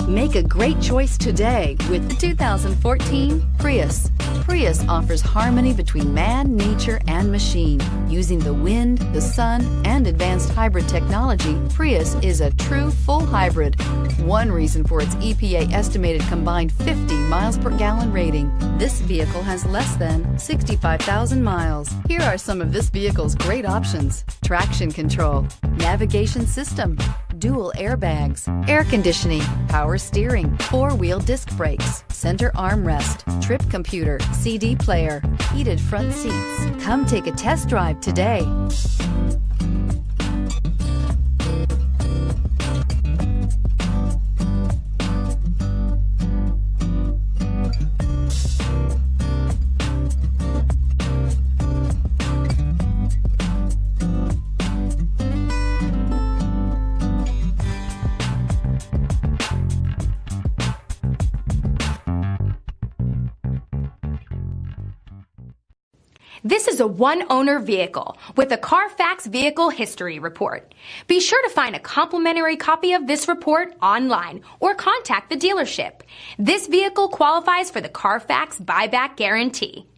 Make a great choice today with the 2014 Prius. Prius offers harmony between man, nature, and machine. Using the wind, the sun, and advanced hybrid technology, Prius is a true full hybrid. One reason for its EPA estimated combined 50 miles per gallon rating. This vehicle has less than 65,000 miles. Here are some of this vehicle's great options: traction control, navigation system, dual airbags, air conditioning, power steering, four-wheel disc brakes, center armrest, trip computer, CD player, heated front seats. Come take a test drive today. This is a one-owner vehicle with a Carfax Vehicle History Report. Be sure to find a complimentary copy of this report online or contact the dealership. This vehicle qualifies for the Carfax Buyback Guarantee.